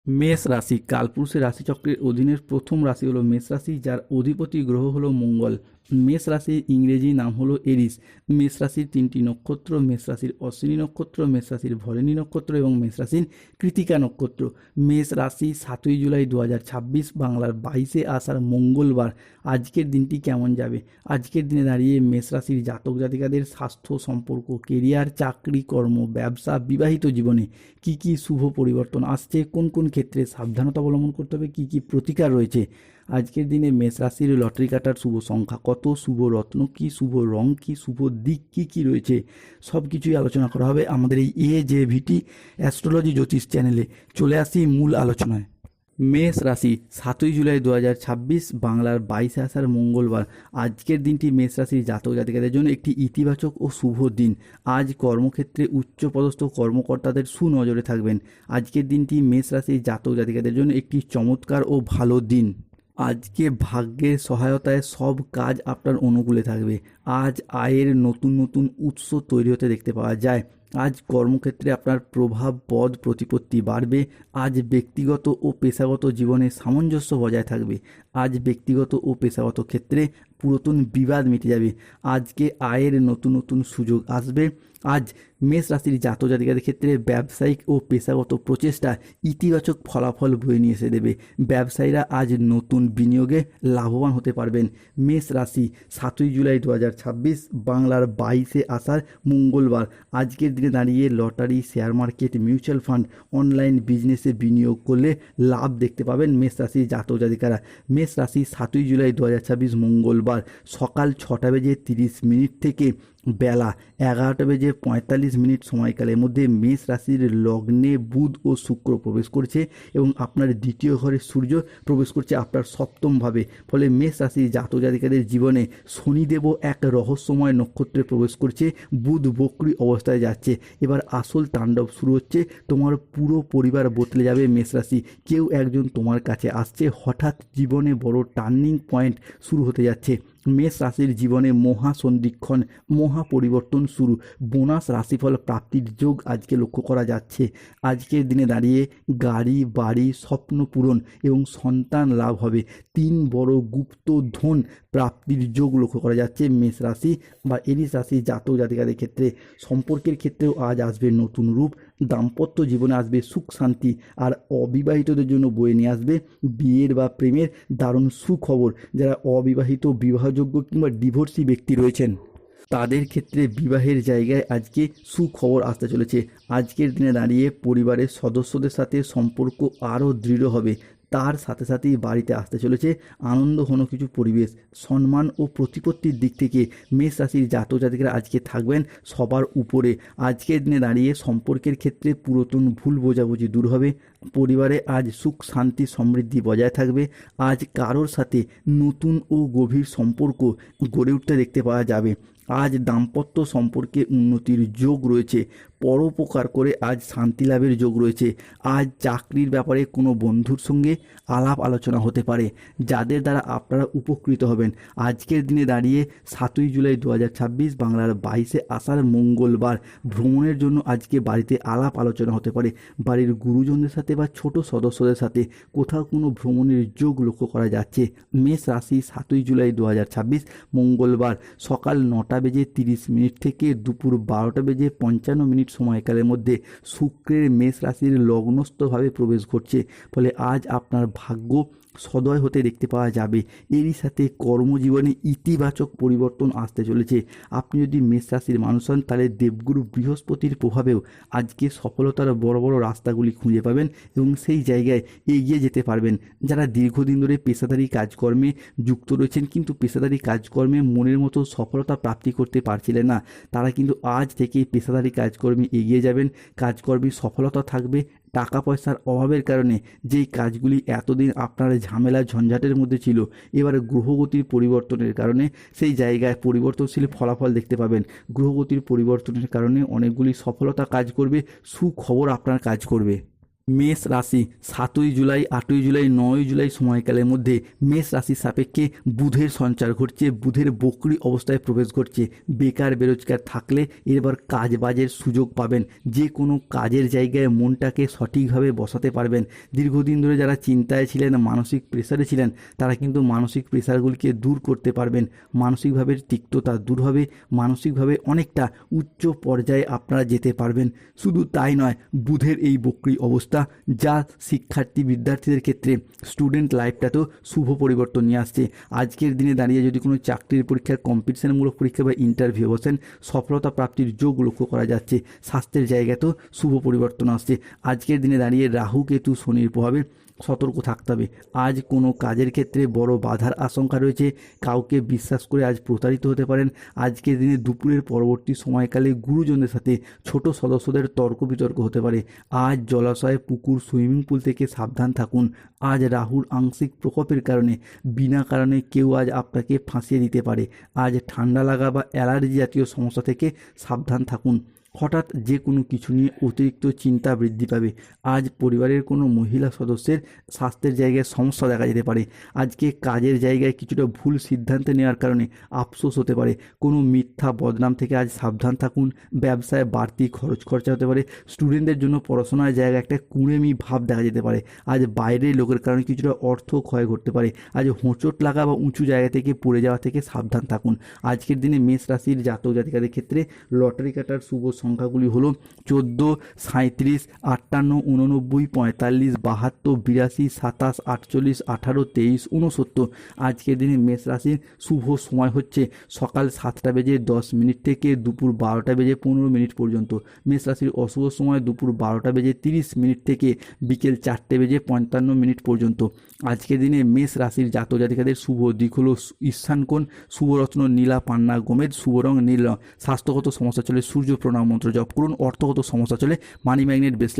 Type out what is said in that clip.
মেষ রাশি কালপুরুষের রাশিচক্রের অধীনের প্রথম রাশি হলো মেষ রাশি, যার অধিপতি গ্রহ হলো মঙ্গল। মেষ রাশির ইংরেজি নাম হলো এরিস। মেষ রাশির তিনটি নক্ষত্র: মেষ রাশির অশ্বিনী নক্ষত্র, মেষ রাশির ভরণী নক্ষত্র এবং মেষ রাশির কৃতিকা নক্ষত্র। মেষ রাশি 7ই জুলাই 2026 বাংলার 22শে আষাঢ় মঙ্গলবার। আজকের দিনটি কেমন যাবে? আজকের দিনে দাঁড়িয়ে মেষ রাশির জাতক জাতিকাদের স্বাস্থ্য, সম্পর্ক, কেরিয়ার, চাকরি, কর্ম, ব্যবসা, বিবাহিত জীবনে কি কি শুভ পরিবর্তন আসছে, কোন কোন ক্ষেত্রে সাবধানতা অবলম্বন করতে হবে, কি কি প্রতিকার রয়েছে। আজকের দিনে মেষ রাশির লটারি কাটার শুভ সংখ্যা কত, শুভ রত্ন কি, শুভ রং কি, শুভ দিক কি কি রয়েছে, সব কিছুই আলোচনা করা হবে আমাদের এই AJVT অ্যাস্ট্রোলজি জ্যোতিষ চ্যানেলে। চলে আসি মূল আলোচনায়। মেষ রাশি 7ই জুলাই 2026 বাংলার 22শে আষাঢ় মঙ্গলবার। আজকের দিনটি মেষ রাশির জাতক জাতিকাদের জন্য একটি ইতিবাচক ও শুভ দিন। আজ কর্মক্ষেত্রে উচ্চপদস্থ কর্মকর্তাদের সুনজরে থাকবেন। আজকের দিনটি মেষ রাশির জাতক জাতিকাদের জন্য একটি চমৎকার ও ভালো দিন। আজকে ভাগ্যের সহায়তায় সব কাজ আপনার অনুকূলে থাকবে। আজ আয়ের নতুন নতুন উৎস তৈরি হতে দেখতে পাওয়া যায়। আজ কর্মক্ষেত্রে আপনার প্রভাব, পদ, প্রতিপত্তি বাড়বে। আজ ব্যক্তিগত ও পেশাগত জীবনে সামঞ্জস্য বজায় থাকবে। আজ ব্যক্তিগত ও পেশাগত ক্ষেত্রে পুরাতন বিবাদ মিটে যাবে। আজকে আয়ের নতুন নতুন সুযোগ আসবে। আজ মেষ রাশির জাতক জাতিকাদের ক্ষেত্রে ব্যবসায়িক ও পেশাগত প্রচেষ্টা ইতিবাচক ফলাফল বয়ে নিয়ে এসে দেবে। ব্যবসায়ীরা আজ নতুন বিনিয়োগে লাভবান হতে পারবেন। মেষ রাশি 7ই জুলাই 2026 বাংলার 22শে আষাঢ় মঙ্গলবার। আজকের দিনে দাঁড়িয়ে lottery, share market, mutual fund, online বিজনেসে বিনিয়োগ করলে লাভ দেখতে পাবেন মেষ রাশির জাতক জাতিকারা। মেষ রাশি 7ই জুলাই 2026 মঙ্গলবার সকাল 6:30 থেকে বেলা 11:45 সময়কালের মধ্যে মেষ রাশির লগ্নে বুধ ও শুক্র প্রবেশ করছে এবং আপনার দ্বিতীয় ঘরে সূর্য প্রবেশ করছে আপনার সপ্তমভাবে। ফলে মেষ রাশির জাতক জাতিকাদের জীবনে শনিদেব এক রহস্যময় নক্ষত্রে প্রবেশ করছে। বুধ বক্রী অবস্থায় যাচ্ছে। এবার আসল তাণ্ডব শুরু হচ্ছে। তোমার পুরো পরিবার বদলে যাবে মেষ রাশি। কেউ একজন তোমার কাছে আসছে। হঠাৎ জীবনে বড় টার্নিং পয়েন্ট শুরু হতে যাচ্ছে। মেষ রাশির জীবনে মহা সন্ধিক্ষণ, মহা পরিবর্তন শুরু। বোনাস রাশিফল প্রাপ্তির যোগ আজকে লক্ষ্য করা যাচ্ছে। আজকের দিনে দাঁড়িয়ে গাড়ি, বাড়ি, স্বপ্ন পূরণ এবং সন্তান লাভ হবে। 3 বড় গুপ্ত ধন প্রাপ্তির যোগ লক্ষ্য করা যাচ্ছে মেষ রাশি বা এরিস রাশি জাতক জাতিকাদের ক্ষেত্রে। সম্পর্কের ক্ষেত্রেও আজ আসবে নতুন রূপ। দাম্পত্য জীবনে আসবে সুখ শান্তি। আর অবিবাহিতদের জন্য বয়ে নিয়ে আসবে বিয়ের বা প্রেমের দারুণ সুখবর। যারা অবিবাহিত, বিবাহযোগ্য কিংবা ডিভোর্সি ব্যক্তি রয়েছেন তাদের ক্ষেত্রে বিবাহের জায়গায় আজকে সুখবর আসতে চলেছে। আজকের দিনে দাঁড়িয়ে পরিবারের সদস্যদের সাথে সম্পর্ক আরও দৃঢ় হবে। তার সাথে সাথেই বাড়িতে আসতে চলেছে আনন্দ ঘন কিছু পরিবেশ। সম্মান ও প্রতিপত্তির দিক থেকে মেষ রাশির জাতক জাতিকারা আজকে থাকবেন সবার উপরে। আজকের দিনে দাঁড়িয়ে সম্পর্কের ক্ষেত্রে পুরাতন ভুল বোঝাবুঝি দূর হবে। পরিবারে আজ সুখ শান্তি সমৃদ্ধি বজায় থাকবে। আজ কারোর সাথে নতুন ও গভীর সম্পর্ক গড়ে উঠতে দেখতে পাওয়া যাবে। আজ দাম্পত্য সম্পর্কে উন্নতির যোগ রয়েছে। পরোপকার করে আজ শান্তি লাভের যোগ রয়েছে। আজ চাকরির ব্যাপারে কোনো বন্ধুর সঙ্গে আলাপ আলোচনা হতে পারে, যাদের দ্বারা আপনারা উপকৃত হবেন। আজকের দিনে দাঁড়িয়ে 7ই জুলাই 2026 বাংলার 22শে আষাঢ় মঙ্গলবার। ভ্রমণের জন্য আজকে বাড়িতে আলাপ আলোচনা হতে পারে। বাড়ির গুরুজনদের সাথে বা ছোট সদস্যদের সাথে কোথাও কোনো ভ্রমণের যোগ লক্ষ্য করা যাচ্ছে। মেষ রাশি 7ই জুলাই 2026 মঙ্গলবার সকাল 9:30 থেকে দুপুর 12:55 সময়কালের মধ্যে শুক্রের মেষ রাশির লগ্নস্থভাবে প্রবেশ ঘটছে। ফলে আজ আপনার ভাগ্য সদয় হতে দেখতে পাওয়া যাবে। এরই সাথে কর্মজীবনে ইতিবাচক পরিবর্তন আসতে চলেছে। আপনি যদি মেষ রাশির মানুষ হন তাহলে দেবগুরু বৃহস্পতির প্রভাবেও আজকে সফলতার বড় বড় রাস্তাগুলি খুঁজে পাবেন এবং সেই জায়গায় এগিয়ে যেতে পারবেন। যারা দীর্ঘদিন ধরে পেশাদারি কাজকর্মে যুক্ত রয়েছেন কিন্তু পেশাদারি কাজকর্মে মনের মতো সফলতা প্রাপ্তি করতে পারছিলেন না, তারা কিন্তু আজ থেকেই পেশাদারি কাজকর্মে এগিয়ে যাবেন। কাজকর্মে সফলতা থাকবে। টাকা পয়সার অভাবের কারণে যেই কাজগুলি এতদিন আপনার ঝামেলা ঝঞ্ঝাটের মধ্যে ছিল, এবার গ্রহগতির পরিবর্তনের কারণে সেই জায়গায় পরিবর্তনশীল ফলাফল দেখতে পাবেন। গ্রহগতির পরিবর্তনের কারণে অনেকগুলি সফলতা কাজ করবে, সুখবর আপনার কাজ করবে। মেষ রাশি 7ই জুলাই, 8ই জুলাই, 9ই জুলাই সময়কালের মধ্যে মেষ রাশির সাপেক্ষে বুধের সঞ্চার ঘটছে, বুধের বক্রী অবস্থায় প্রবেশ ঘটছে। বেকার বেরোজগার থাকলে এবার কাজ বাজের সুযোগ পাবেন, যে কোনো কাজের জায়গায় মনটাকে সঠিকভাবে বসাতে পারবেন। দীর্ঘদিন ধরে যারা চিন্তায় ছিলেন, মানসিক প্রেসারে ছিলেন, তারা কিন্তু মানসিক প্রেসারগুলিকে দূর করতে পারবেন। মানসিকভাবে তিক্ততা দূর হবে, মানসিকভাবে অনেকটা উচ্চ পর্যায়ে আপনারা যেতে পারবেন। শুধু তাই নয়, বুধের এই বক্রী অবস্থা যা শিক্ষার্থী বিদ্যার্থীদের ক্ষেত্রে স্টুডেন্ট লাইফটাতেও শুভ পরিবর্তন নিয়ে আসছে। আজকের দিনে দাঁড়িয়ে যদি কোনো চাকরির পরীক্ষার কম্পিটিশনমূলক পরীক্ষা বা ইন্টারভিউ বসেন, সফলতা প্রাপ্তির যোগ লক্ষ্য করা যাচ্ছে। স্বাস্থ্যের জায়গাতেও শুভ পরিবর্তন আসছে। আজকের দিনে দাঁড়িয়ে রাহু কেতু শনির প্রভাবে সতর্ক থাকতে হবে। আজ কোনো কাজের ক্ষেত্রে বড় বাধার আশঙ্কা রয়েছে, কাউকে বিশ্বাস করে আজ প্রতারিত হতে পারেন। আজকের দিনে দুপুরের পরবর্তী সময়কালে গুরুজনদের সাথে ছোট সদস্যদের তর্ক বিতর্ক হতে পারে। আজ জলাশয়, পুকুর, সুইমিং পুল থেকে সাবধান থাকুন। আজ রাহুর আংশিক প্রকোপের কারণে বিনা কারণে কেউ আজ আপনাকে ফাঁসিয়ে দিতে পারে। আজ ঠান্ডা লাগা বা অ্যালার্জি জাতীয় সমস্যা থেকে সাবধান থাকুন। হঠাৎ যে কোনো কিছু নিয়ে অতিরিক্ত চিন্তা বৃদ্ধি পাবে। আজ পরিবারের কোনো মহিলা সদস্যের স্বাস্থ্যের জায়গায় সমস্যা দেখা যেতে পারে। আজকে কাজের জায়গায় কিছুটা ভুল সিদ্ধান্ত নেওয়ার কারণে আফসোস হতে পারে। কোনো মিথ্যা বদনাম থেকে আজ সাবধান থাকুন। ব্যবসায় বাড়তি খরচ খরচা হতে পারে। স্টুডেন্টদের জন্য পড়াশোনার জায়গায় একটা কুঁড়েমি ভাব দেখা যেতে পারে। আজ বাইরের লোকের কারণে কিছুটা অর্থ ক্ষয় ঘটতে পারে। আজ হোঁচট লাগা বা উঁচু জায়গা থেকে পড়ে যাওয়া থেকে সাবধান থাকুন। আজকের দিনে মেষ রাশির জাতক জাতিকাদের ক্ষেত্রে লটারি কাটার শুভ সংখ্যাগুলি হলো 14, 37, 58, 89, 45, 72, 82, 27, 48, 18, 23, 69। আজকের দিনে মেষ রাশির শুভ সময় হচ্ছে সকাল 7টা বেজে 10 মিনিট থেকে দুপুর 12টা বেজে 15 মিনিট পর্যন্ত। মেষ রাশির অশুভ সময় দুপুর 12টা বেজে 30 মিনিট থেকে বিকেল 4টে বেজে 55 মিনিট পর্যন্ত। আজকের দিনে মেষ রাশির জাতক জাতিকাদের শুভ দিক হলো ঈশান কোণ, শুভরত্ন নীলা পান্না গোমেদ, শুভ রং নীল রং। স্বাস্থ্যগত সমস্যা চলে সূর্য প্রণাম মন্ত্র জপ করুন। অর্থগত সমস্যা চলে মানি ম্যাগনেট ব্রেসলেট